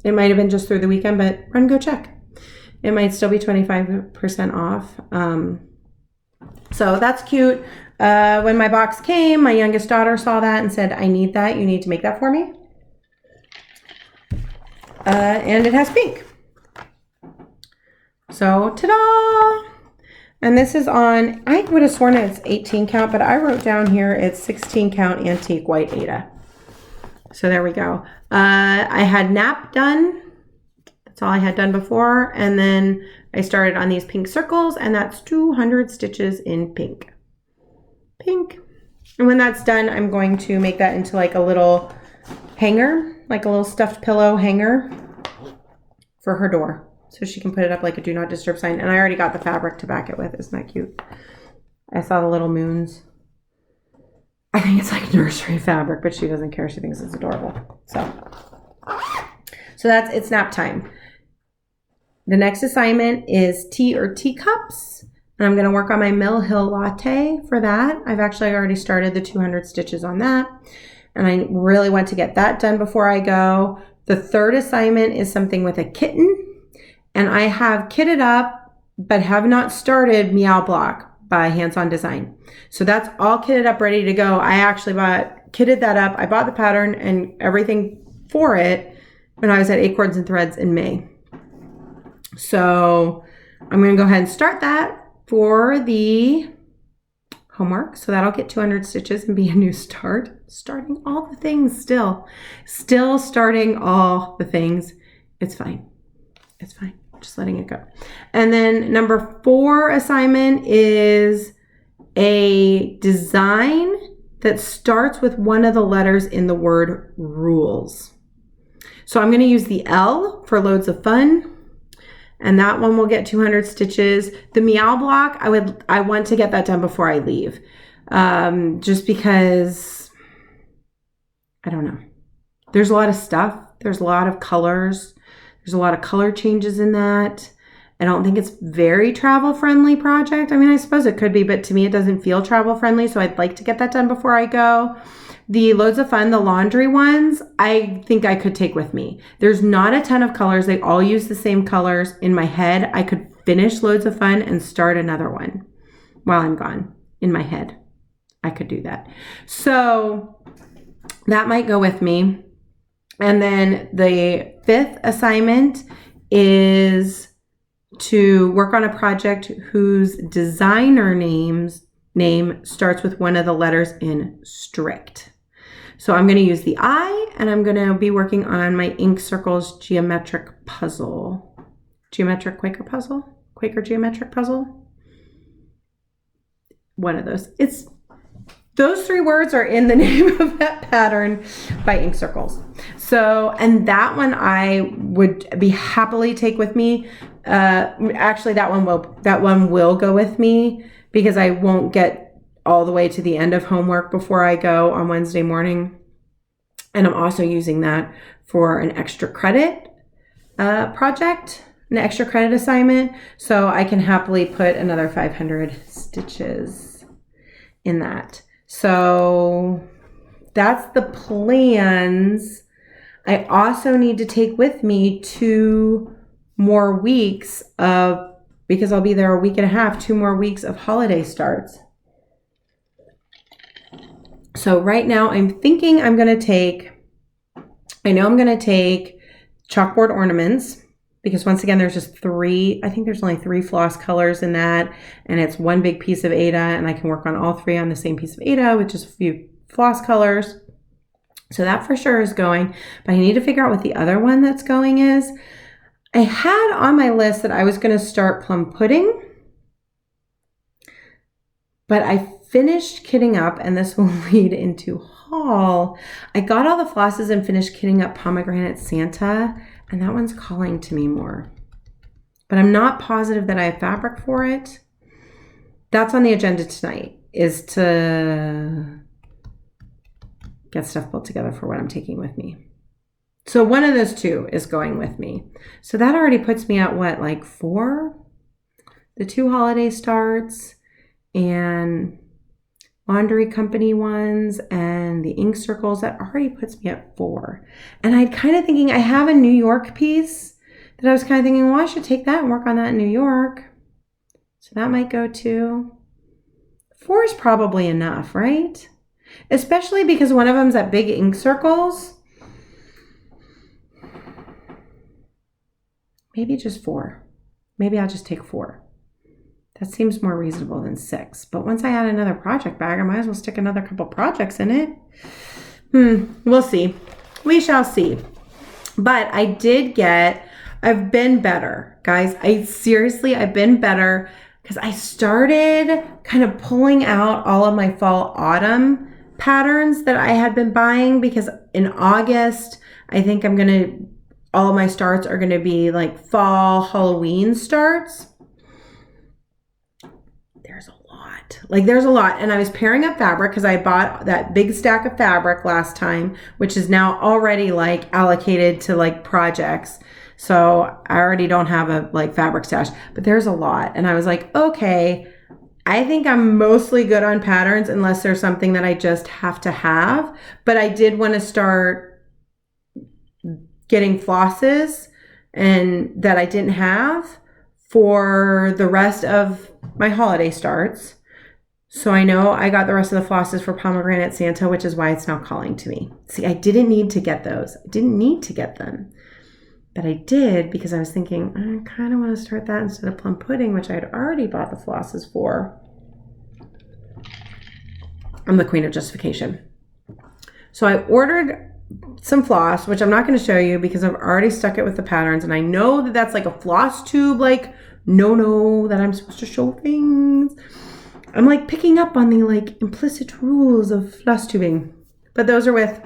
It might have been just through the weekend, but run, go check. It might still be 25% off. So that's cute. When my box came, my youngest daughter saw that and said, I need that. You need to make that for me. And it has pink. So, ta-da! And this is on, I would have sworn it's 18 count, but I wrote down here it's 16 count antique White Aida. So there we go. I had nap done. That's all I had done before. And then I started on these pink circles, and that's 200 stitches in pink. Pink. And when that's done, I'm going to make that into like a little hanger, like a little stuffed pillow hanger for her door. So she can put it up like a do not disturb sign. And I already got the fabric to back it with. Isn't that cute? I saw the little moons. I think it's like nursery fabric, but she doesn't care. She thinks it's adorable. So that's, it's nap time. The next assignment is tea or teacups. And I'm going to work on my Mill Hill latte for that. I've actually already started the 200 stitches on that. And I really want to get that done before I go. The third assignment is something with a kitten. And I have kitted up, but have not started Meow Block by Hands On Design. So that's all kitted up, ready to go. I actually kitted that up. I bought the pattern and everything for it when I was at Acorns and Threads in May. So I'm going to go ahead and start that for the homework. So that'll get 200 stitches and be a new start. Starting all the things still starting all the things. It's fine. It's fine. Just letting it go. And then number 4 assignment is a design that starts with one of the letters in the word rules. So I'm going to use the L for loads of fun. And that one will get 200 stitches. The Meow Block, I want to get that done before I leave. Just because, I don't know. There's a lot of stuff. There's a lot of colors. There's a lot of color changes in that. I don't think it's very travel friendly project. I mean, I suppose it could be, but to me, it doesn't feel travel friendly. So I'd like to get that done before I go. The Loads of Fun, the laundry ones, I think I could take with me. There's not a ton of colors. They all use the same colors. In my head, I could finish Loads of Fun and start another one while I'm gone. In my head, I could do that. So that might go with me. And then the 5th assignment is to work on a project whose designer name starts with one of the letters in strict. So I'm going to use the I, and I'm going to be working on my Ink Circles geometric puzzle. Quaker geometric puzzle. One of those. Those 3 words are in the name of that pattern by Ink Circles. So, and that one I would be happily take with me. Actually, that one will go with me because I won't get all the way to the end of homework before I go on Wednesday morning. And I'm also using that for an extra credit project, an extra credit assignment. So I can happily put another 500 stitches in that. So that's the plans. I also need to take with me 2 more weeks because I'll be there a week and a half, 2 more weeks of holiday starts. So right now I'm thinking I know I'm going to take chalkboard ornaments because once again, there's just 3, I think there's only 3 floss colors in that, and it's one big piece of Aida, and I can work on all 3 on the same piece of Aida with just a few floss colors. So that for sure is going, but I need to figure out what the other one that's going is. I had on my list that I was going to start plum pudding, but I finished kitting up, and this will lead into haul. I got all the flosses and finished kitting up Pomegranate Santa, and that one's calling to me more. But I'm not positive that I have fabric for it. That's on the agenda tonight, is to get stuff pulled together for what I'm taking with me. So one of those 2 is going with me. So that already puts me at what, like 4? The 2 holiday starts and Laundry Company ones and the ink circles. That already puts me at 4. And I'm kind of thinking I have a New York piece that I was kind of thinking, well, I should take that and work on that in New York. So that might go too. 4 is probably enough, right? Especially because one of them's at big ink circles. Maybe just 4. Maybe I'll just take 4. That seems more reasonable than 6. But once I add another project bag, I might as well stick another couple projects in it. We'll see. We shall see. But I've been better. Guys, I've been better because I started kind of pulling out all of my fall autumn patterns that I had been buying, because in August, I think all of my starts are going to be like fall Halloween starts. There's a lot. And I was pairing up fabric because I bought that big stack of fabric last time, which is now already like allocated to like projects. So I already don't have a like fabric stash, but there's a lot. And I was like, okay, I think I'm mostly good on patterns unless there's something that I just have to have. But I did want to start getting flosses and that I didn't have for the rest of my holiday starts. So I know I got the rest of the flosses for Pomegranate Santa, which is why it's now calling to me. See, I didn't need to get those. I didn't need to get them. But I did because I was thinking, I kind of want to start that instead of plum pudding, which I had already bought the flosses for. I'm the queen of justification. So I ordered some floss, which I'm not going to show you because I've already stuck it with the patterns. And I know that that's like a Flosstube, like, no, that I'm supposed to show things. I'm like picking up on the like implicit rules of Flosstubing. But those are with,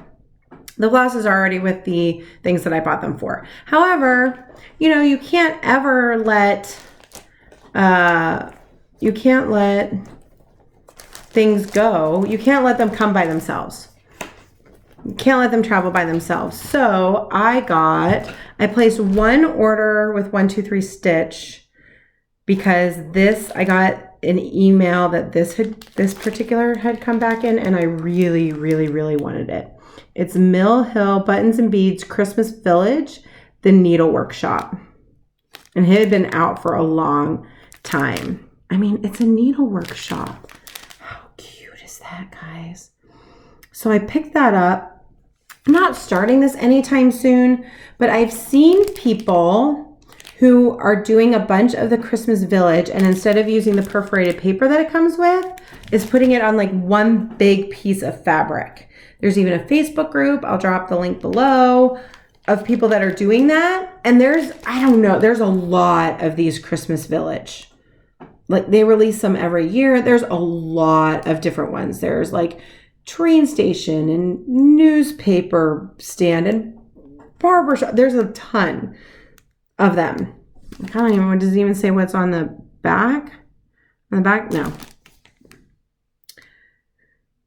the flosses are already with the things that I bought them for. However, you know, you can't ever let things go. You can't let them come by themselves. You can't let them travel by themselves. So I placed one order with 123 Stitch because I got an email that this particular had come back in, and I really, really, really wanted it. It's Mill Hill Buttons and Beads Christmas Village, the Needle Workshop. And it had been out for a long time. I mean, it's a needle workshop. How cute is that, guys? So I picked that up. I'm not starting this anytime soon, but I've seen people who are doing a bunch of the Christmas Village, and instead of using the perforated paper that it comes with, is putting it on like one big piece of fabric. There's even a Facebook group, I'll drop the link below, of people that are doing that. And there's a lot of these Christmas Village. Like they release them every year. There's a lot of different ones. There's like train station and newspaper stand and barbershop. There's a ton of them. I don't even know, does it even say what's on the back? On the back? No.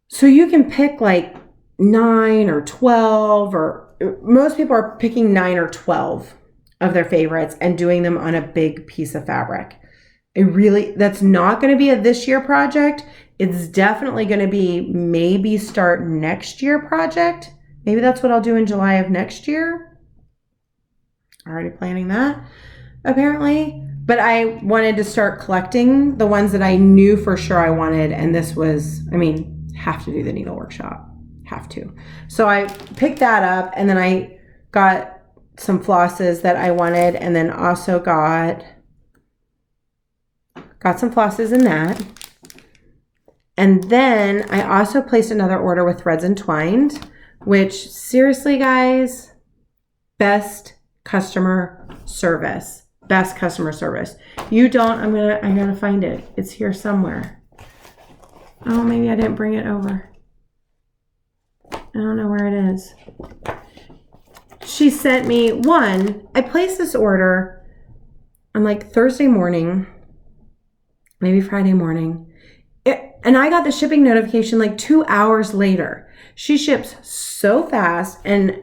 So you can pick like 9 or 12, or most people are picking 9 or 12 of their favorites and doing them on a big piece of fabric. That's not going to be a this year project. It's definitely going to be maybe start next year project. Maybe that's what I'll do in July of next year. Already planning that, apparently. But I wanted to start collecting the ones that I knew for sure I wanted. And this was, have to do the needle workshop. Have to. So I picked that up, and then I got some flosses that I wanted, and then also got some flosses in that. And then I also placed another order with Threads Entwined, which seriously, guys, best customer service. Best customer service. You don't, I gotta find it. It's here somewhere. Oh, maybe I didn't bring it over. I don't know where it is. She sent me I placed this order on like Thursday morning, maybe Friday morning. And I got the shipping notification like 2 hours later. She ships so fast and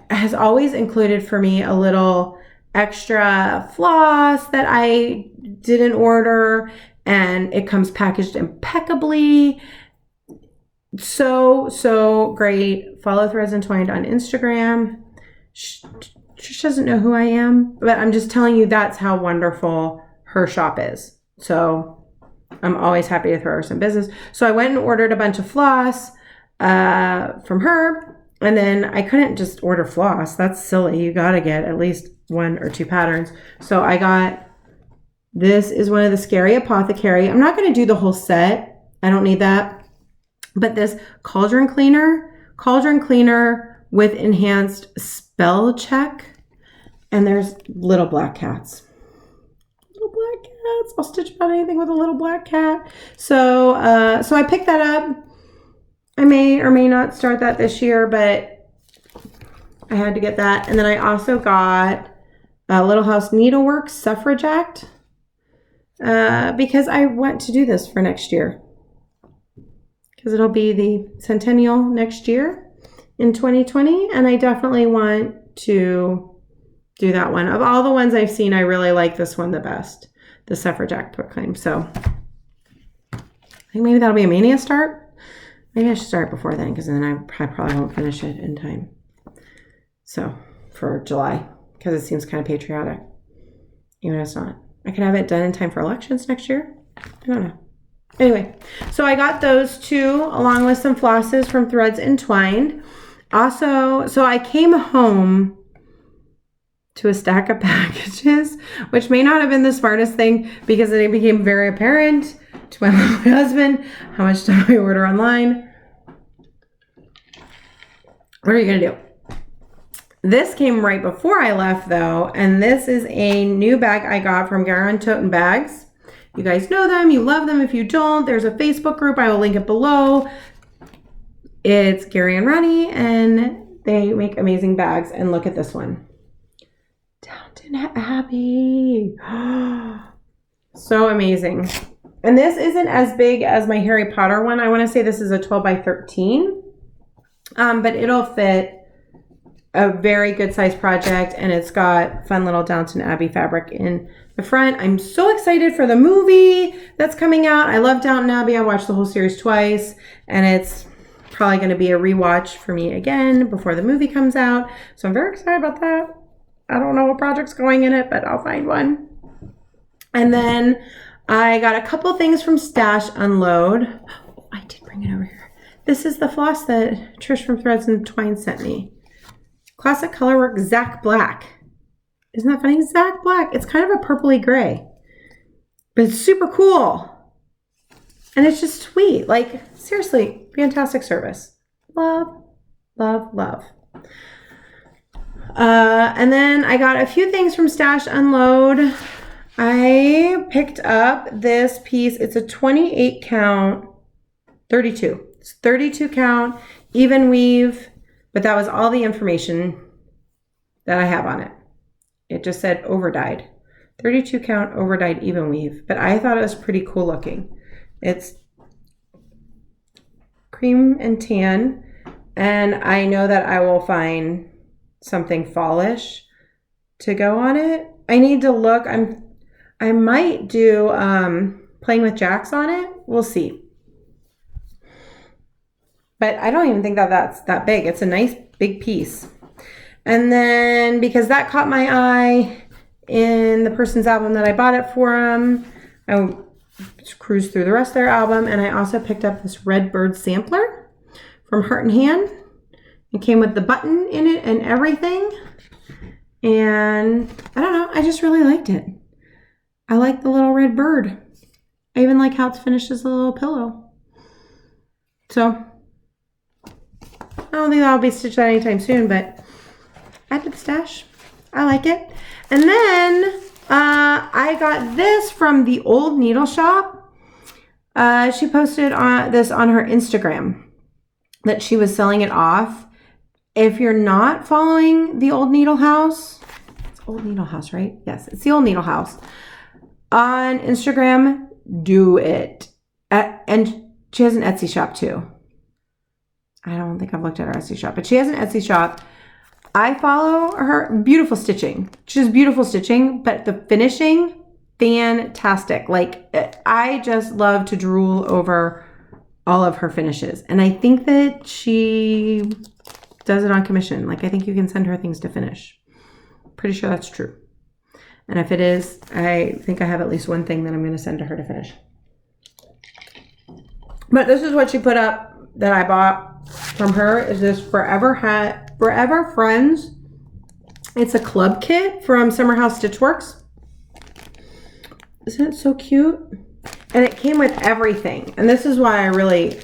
has always included for me a little extra floss that I didn't order, and it comes packaged impeccably. So great. Follow Threads Entwined on Instagram. She doesn't know who I am, but I'm just telling you that's how wonderful her shop is. So I'm always happy to throw her some business. So I went and ordered a bunch of floss from her, and then I couldn't just order floss. That's silly. You got to get at least 1 or 2 patterns. So I got, this is one of the Scary Apothecary. I'm not going to do the whole set. I don't need that. But this cauldron cleaner with enhanced spell check. And there's little black cats. Little black cats. I'll stitch about anything with a little black cat. So I picked that up. I may or may not start that this year, but I had to get that. And then I also got Little House Needleworks Suffrage Act because I want to do this for next year. Because it'll be the centennial next year in 2020. And I definitely want to do that one. Of all the ones I've seen, I really like this one the best. The Suffrage Act proclaim. So I think maybe that'll be a Mania start. Maybe I should start before then, because then I probably won't finish it in time. So for July, because it seems kind of patriotic. Even if it's not. I can have it done in time for elections next year. I don't know. Anyway, so I got those 2 along with some flosses from Threads Entwined. Also, so I came home to a stack of packages, which may not have been the smartest thing because it became very apparent to my husband how much stuff I order online. What are you going to do? This came right before I left though, and this is a new bag I got from Garon Toten Bags. You guys know them, you love them. If you don't, there's a Facebook group. I will link it below. It's Gary and Ronnie, and they make amazing bags. And look at this one. Downton Abbey. So amazing. And this isn't as big as my Harry Potter one. I want to say this is a 12 by 13. But it'll fit a very good size project, and it's got fun little Downton Abbey fabric in the front. I'm so excited for the movie that's coming out. I love Downton Abbey. I watched the whole series twice, and it's probably going to be a rewatch for me again before the movie comes out. So I'm very excited about that. I don't know what project's going in it, but I'll find one. And then I got a couple things from Stash Unload. Oh, I did bring it over here. This is the floss that Trish from Threads Entwined sent me. Classic Colorwork Zach Black. Isn't that funny? Zach Black. It's kind of a purpley gray. But it's super cool. And it's just sweet. Like, seriously, fantastic service. Love, love, love. And then I got a few things from Stash Unload. I picked up this piece. It's a 28 count, 32. It's 32 count, even weave. But that was all the information that I have on it. It just said overdyed. 32 count overdyed even weave. But I thought it was pretty cool looking. It's cream and tan. And I know that I will find something fallish to go on it. I need to look. I might do playing with jacks on it. We'll see. But I don't even think that that's that big. It's a nice big piece. And then because that caught my eye in the person's album that I bought it for them, I cruised through the rest of their album. And I also picked up this Red Bird sampler from Heart and Hand. It came with the button in it and everything. And I don't know, I just really liked it. I like the little red bird. I even like how it's finished as a little pillow. So I don't think that'll be stitched out anytime soon, but add to the stash. I like it. And then I got this from the Old Needle Shop. She posted this on her Instagram that she was selling it off. If you're not following the Old Needle House, it's Old Needle House, right? Yes, it's the Old Needle House. On Instagram, do it. And she has an Etsy shop too. I don't think I've looked at her Etsy shop, but she has an Etsy shop. I follow her. Beautiful stitching. She has beautiful stitching, but the finishing, fantastic. Like, I just love to drool over all of her finishes. And I think that she does it on commission. Like, I think you can send her things to finish. Pretty sure that's true. And if it is, I think I have at least one thing that I'm going to send to her to finish. But this is what she put up that I bought from her. Is this Forever Friends. It's a club kit from Summer House Stitchworks. Isn't it so cute? And it came with everything. And this is why I really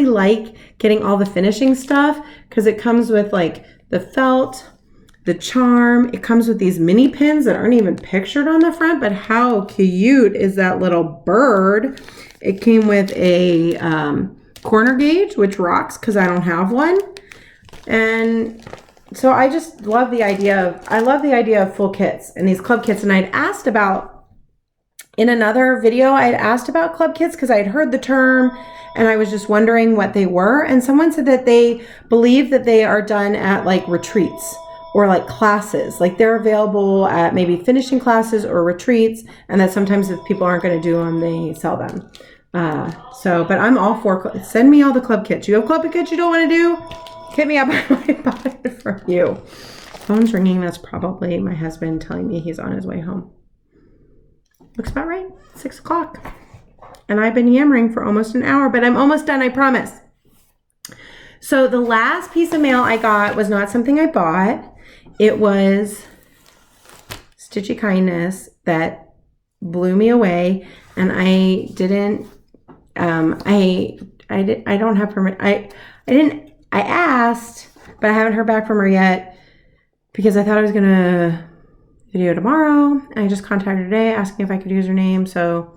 like getting all the finishing stuff, because it comes with like the felt, the charm. It comes with these mini pins that aren't even pictured on the front, but how cute is that little bird? It came with a corner gauge, which rocks because I don't have one. And so I just love the idea of full kits and these club kits. And I'd asked about, in another video, I'd asked about club kits because I'd heard the term and I was just wondering what they were. And someone said that they believe that they are done at like retreats or like classes. Like they're available at maybe finishing classes or retreats, and that sometimes if people aren't going to do them, they sell them. But I'm all for, send me all the club kits. You have club kits you don't want to do? Hit me up. I might buy it from you. Phone's ringing. That's probably my husband telling me he's on his way home. Looks about right. 6 o'clock. And I've been yammering for almost an hour, but I'm almost done, I promise. So the last piece of mail I got was not something I bought. It was Stitchy Kindness that blew me away. And I didn't, I don't have permission. I asked, but I haven't heard back from her yet because I thought I was going to video tomorrow. And I just contacted her today asking if I could use her name. So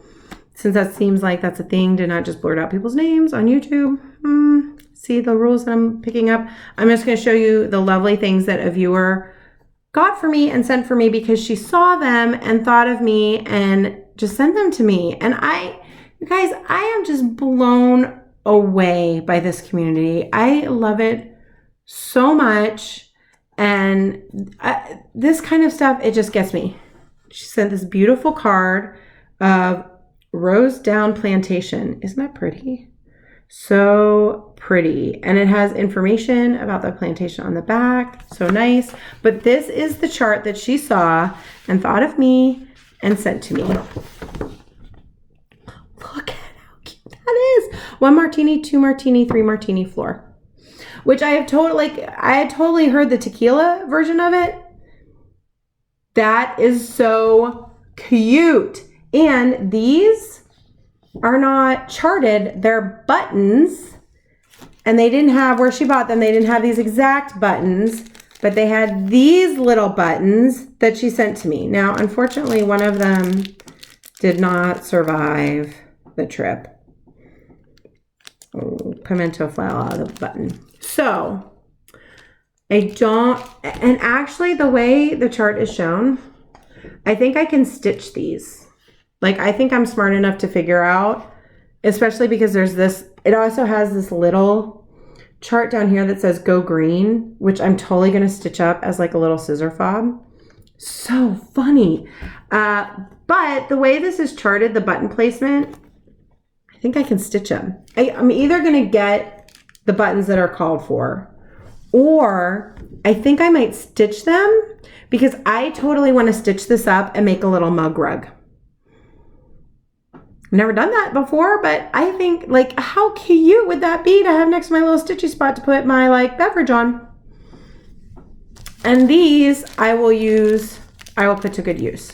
since that seems like that's a thing, to not just blurt out people's names on YouTube. See the rules that I'm picking up. I'm just going to show you the lovely things that a viewer got for me and sent for me because she saw them and thought of me and just sent them to me. And you guys, I am just blown away by this community. I love it so much. And this kind of stuff, it just gets me. She sent this beautiful card of Rose Down Plantation. Isn't that pretty? So pretty. And it has information about the plantation on the back. So nice. But this is the chart that she saw and thought of me and sent to me. Look at how cute that is. 1 martini, 2 martini, 3 martini floor. Which I had totally heard the tequila version of it. That is so cute. And these are not charted. They're buttons. And they didn't have, where she bought them, they didn't have these exact buttons. But they had these little buttons that she sent to me. Now, unfortunately, one of them did not survive the trip. Oh, pimento flower, the button. So, and actually the way the chart is shown, I think I can stitch these. Like, I think I'm smart enough to figure out, especially because there's this, it also has this little chart down here that says go green, which I'm totally going to stitch up as like a little scissor fob. So funny. But the way this is charted, the button placement, I think I can stitch them. I'm either going to get the buttons that are called for, or I think I might stitch them because I totally want to stitch this up and make a little mug rug. Never done that before, but I think, like, how cute would that be to have next to my little stitchy spot to put my, like, beverage on? And these I will put to good use.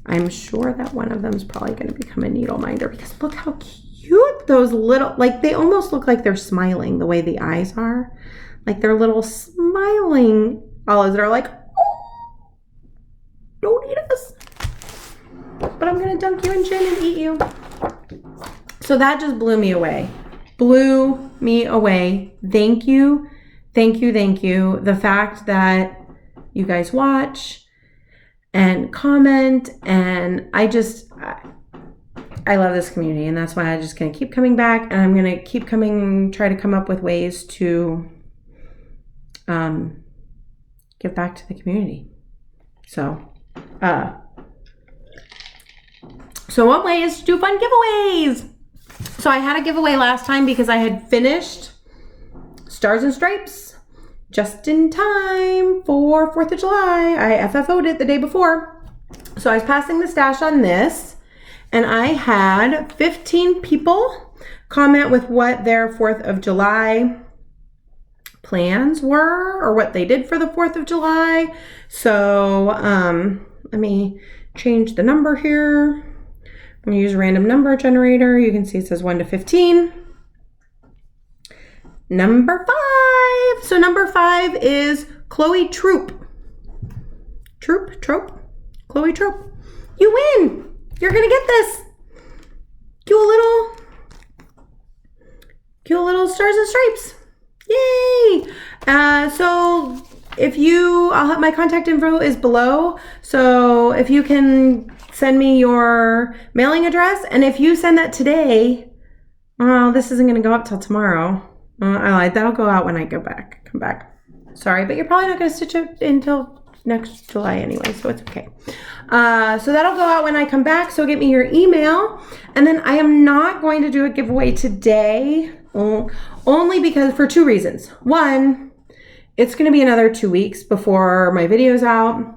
I'm sure that one of them is probably going to become a needle minder because look how cute those little, like, they almost look like they're smiling the way the eyes are. Like they're little smiling olives that are like, oh, don't eat us. But I'm going to dunk you in gin and eat you. So that just blew me away. Blew me away. Thank you. Thank you. Thank you. The fact that you guys watch and comment, and I love this community, and that's why I'm just going to keep coming back, and I'm going to keep coming, try to come up with ways to give back to the community. So one way is to do fun giveaways. So I had a giveaway last time because I had finished Stars and Stripes just in time for 4th of July. I FFO'd it the day before. So I was passing the stash on this, and I had 15 people comment with what their 4th of July plans were or what they did for the 4th of July. So let me change the number here. I'm gonna use a random number generator. You can see it says 1 to 15. Number 5. So number 5 is Chloe Troop. Trope? Chloe Troop. You win. You're gonna get this. Cute little Stars and Stripes. Yay! So if you, I'll have my contact info is below. So if you can send me your mailing address, and if you send that today, well, this isn't going to go up till tomorrow. I lied. That'll go out when I come back. Sorry, but you're probably not going to stitch it until next July anyway, so it's okay. So that'll go out when I come back. So get me your email, and then I am not going to do a giveaway today, only because for 2 reasons. One, it's going to be another 2 weeks before my video's out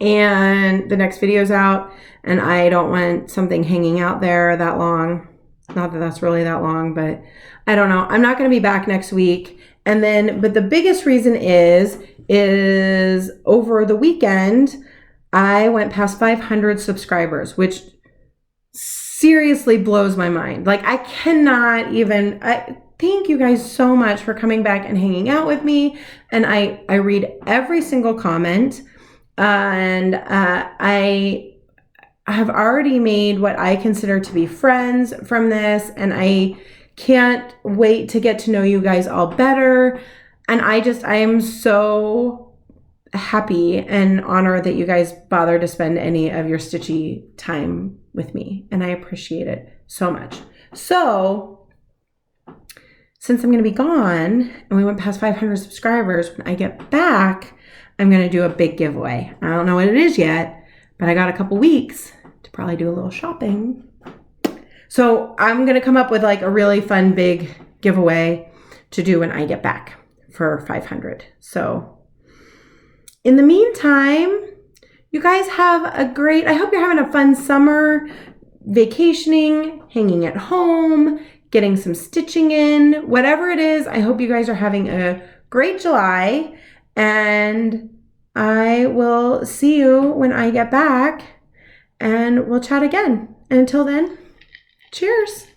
and the next video's out, and I don't want something hanging out there that long. Not that that's really that long, but I don't know. I'm not going to be back next week. And then, but the biggest reason is over the weekend, I went past 500 subscribers, which seriously blows my mind. Like, I cannot even, thank you guys so much for coming back and hanging out with me. And I read every single comment, and I have already made what I consider to be friends from this, and I can't wait to get to know you guys all better. And I am so happy and honored that you guys bother to spend any of your stitchy time with me, and I appreciate it so much. So since I'm going to be gone and we went past 500 subscribers, when I get back, I'm going to do a big giveaway. I don't know what it is yet, but I got a couple weeks to probably do a little shopping. So I'm going to come up with like a really fun big giveaway to do when I get back for 500. So in the meantime, you guys have a great, I hope you're having a fun summer, vacationing, hanging at home, getting some stitching in, whatever it is. I hope you guys are having a great July, and I will see you when I get back, and we'll chat again. And until then, cheers.